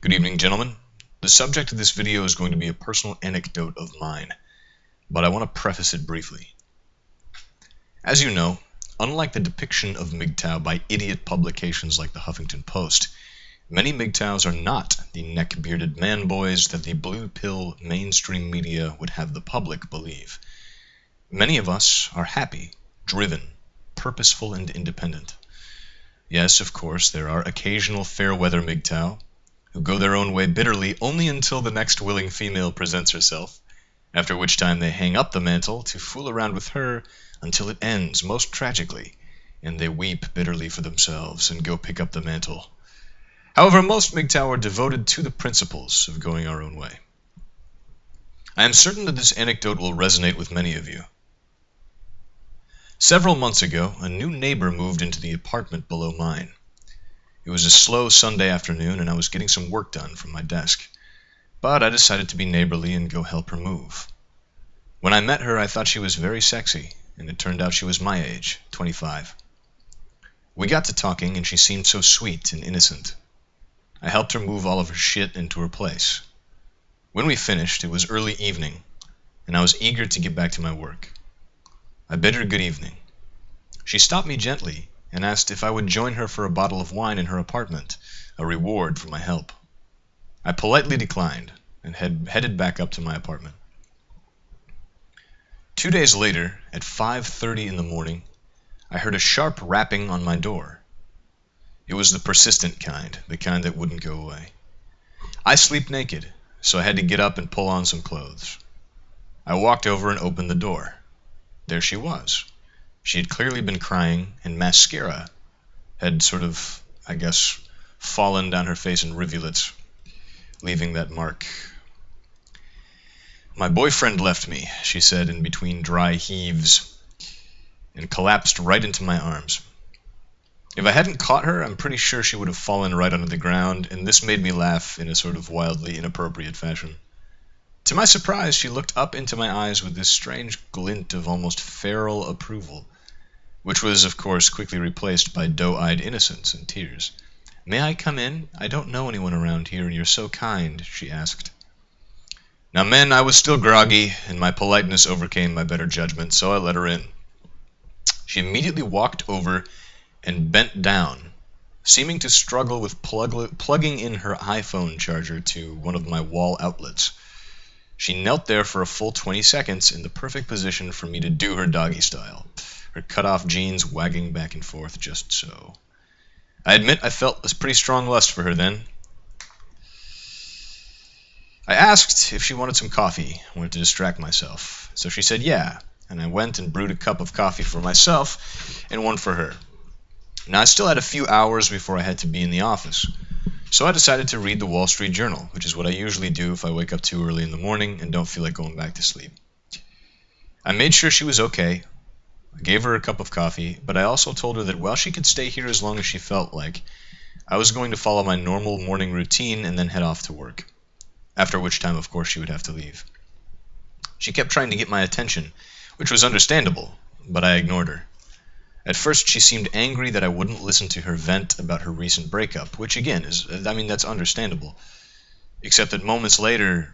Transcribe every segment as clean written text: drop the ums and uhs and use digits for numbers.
Good evening, gentlemen. The subject of this video is going to be a personal anecdote of mine, but I want to preface it briefly. As you know, unlike the depiction of MGTOW by idiot publications like the Huffington Post, many MGTOWs are not the neck-bearded man-boys that the blue-pill mainstream media would have the public believe. Many of us are happy, driven, purposeful, and independent. Yes, of course, there are occasional fair-weather MGTOW who go their own way bitterly only until the next willing female presents herself, after which time they hang up the mantle to fool around with her until it ends most tragically, and they weep bitterly for themselves and go pick up the mantle. However, most MGTOW are devoted to the principles of going our own way. I am certain that this anecdote will resonate with many of you. Several months ago, a new neighbor moved into the apartment below mine. It was a slow Sunday afternoon, and I was getting some work done from my desk. But I decided to be neighborly and go help her move. When I met her, I thought she was very sexy, and it turned out she was my age, 25. We got to talking, and she seemed so sweet and innocent. I helped her move all of her shit into her place. When we finished, it was early evening, and I was eager to get back to my work. I bid her good evening. She stopped me gently and asked if I would join her for a bottle of wine in her apartment, a reward for my help. I politely declined and headed back up to my apartment. 2 days later, at 5:30 in the morning, I heard a sharp rapping on my door. It was the persistent kind, the kind that wouldn't go away. I sleep naked, so I had to get up and pull on some clothes. I walked over and opened the door. There she was. She had clearly been crying, and mascara had sort of, I guess, fallen down her face in rivulets, leaving that mark. "My boyfriend left me," she said in between dry heaves, and collapsed right into my arms. If I hadn't caught her, I'm pretty sure she would have fallen right onto the ground, and this made me laugh in a sort of wildly inappropriate fashion. To my surprise, she looked up into my eyes with this strange glint of almost feral approval, which was, of course, quickly replaced by doe-eyed innocence and tears. "May I come in? I don't know anyone around here, and you're so kind," she asked. Now, men, I was still groggy, and my politeness overcame my better judgment, so I let her in. She immediately walked over and bent down, seeming to struggle with plugging in her iPhone charger to one of my wall outlets. She knelt there for a full 20 seconds in the perfect position for me to do her doggy style, her cut-off jeans wagging back and forth just so. I admit I felt a pretty strong lust for her then. I asked if she wanted some coffee. I wanted to distract myself. So she said yeah, and I went and brewed a cup of coffee for myself and one for her. Now, I still had a few hours before I had to be in the office, so I decided to read the Wall Street Journal, which is what I usually do if I wake up too early in the morning and don't feel like going back to sleep. I made sure she was okay. I gave her a cup of coffee, but I also told her that while she could stay here as long as she felt like, I was going to follow my normal morning routine and then head off to work, after which time, of course, she would have to leave. She kept trying to get my attention, which was understandable, but I ignored her. At first, she seemed angry that I wouldn't listen to her vent about her recent breakup, which again that's understandable. Except that moments later,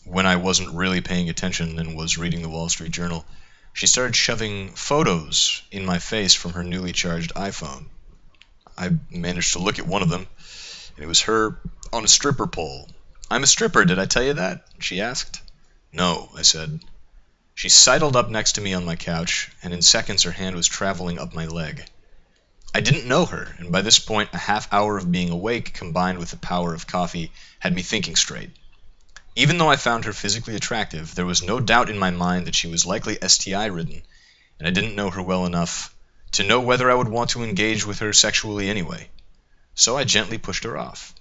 when I wasn't really paying attention and was reading the Wall Street Journal, she started shoving photos in my face from her newly charged iPhone. I managed to look at one of them, and it was her on a stripper pole. "I'm a stripper, did I tell you that?" she asked. "No," I said. She sidled up next to me on my couch, and in seconds her hand was traveling up my leg. I didn't know her, and by this point a half hour of being awake combined with the power of coffee had me thinking straight. Even though I found her physically attractive, there was no doubt in my mind that she was likely STI-ridden, and I didn't know her well enough to know whether I would want to engage with her sexually anyway. So I gently pushed her off.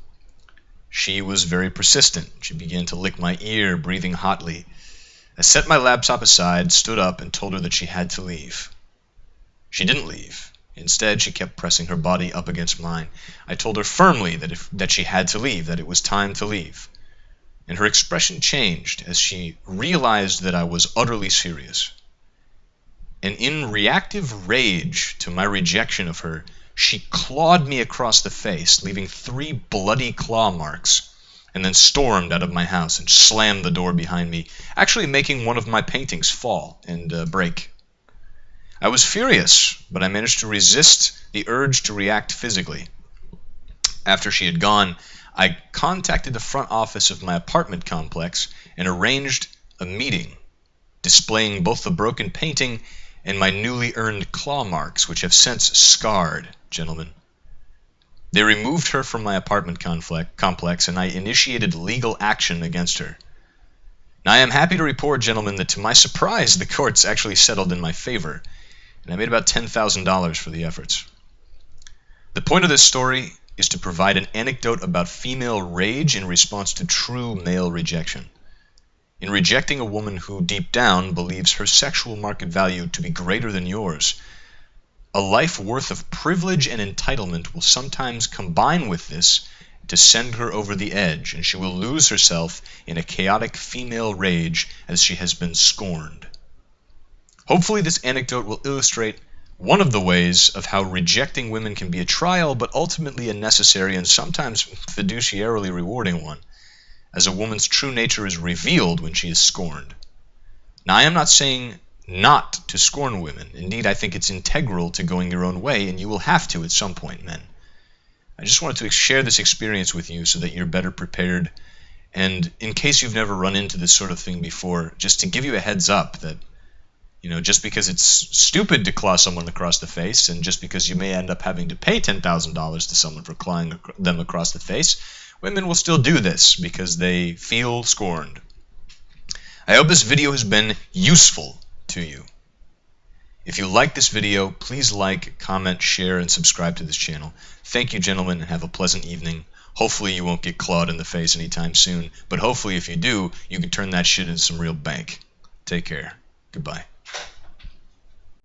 She was very persistent. She began to lick my ear, breathing hotly. I set my laptop aside, stood up, and told her that she had to leave. She didn't leave. Instead, she kept pressing her body up against mine. I told her firmly that she had to leave, that it was time to leave. And her expression changed as she realized that I was utterly serious. And in reactive rage to my rejection of her, she clawed me across the face, leaving 3 bloody claw marks. and then stormed out of my house and slammed the door behind me, actually making one of my paintings fall and break. I was furious, but I managed to resist the urge to react physically. After she had gone, I contacted the front office of my apartment complex and arranged a meeting, displaying both the broken painting and my newly earned claw marks, which have since scarred, gentlemen. They removed her from my apartment complex, and I initiated legal action against her. Now, I am happy to report, gentlemen, that to my surprise, the courts actually settled in my favor, and I made about $10,000 for the efforts. The point of this story is to provide an anecdote about female rage in response to true male rejection. In rejecting a woman who, deep down, believes her sexual market value to be greater than yours, a life worth of privilege and entitlement will sometimes combine with this to send her over the edge, and she will lose herself in a chaotic female rage as she has been scorned. Hopefully this anecdote will illustrate one of the ways of how rejecting women can be a trial, but ultimately a necessary and sometimes fiduciarily rewarding one, as a woman's true nature is revealed when she is scorned. Now, I am not saying not to scorn women. Indeed, I think it's integral to going your own way, and you will have to at some point, men. I just wanted to share this experience with you so that you're better prepared, and in case you've never run into this sort of thing before, just to give you a heads up that, just because it's stupid to claw someone across the face, and just because you may end up having to pay $10,000 to someone for clawing them across the face, women will still do this because they feel scorned. I hope this video has been useful to you. If you like this video, please like, comment, share, and subscribe to this channel. Thank you, gentlemen, and have a pleasant evening. Hopefully you won't get clawed in the face anytime soon, but hopefully if you do, you can turn that shit into some real bank. Take care. Goodbye.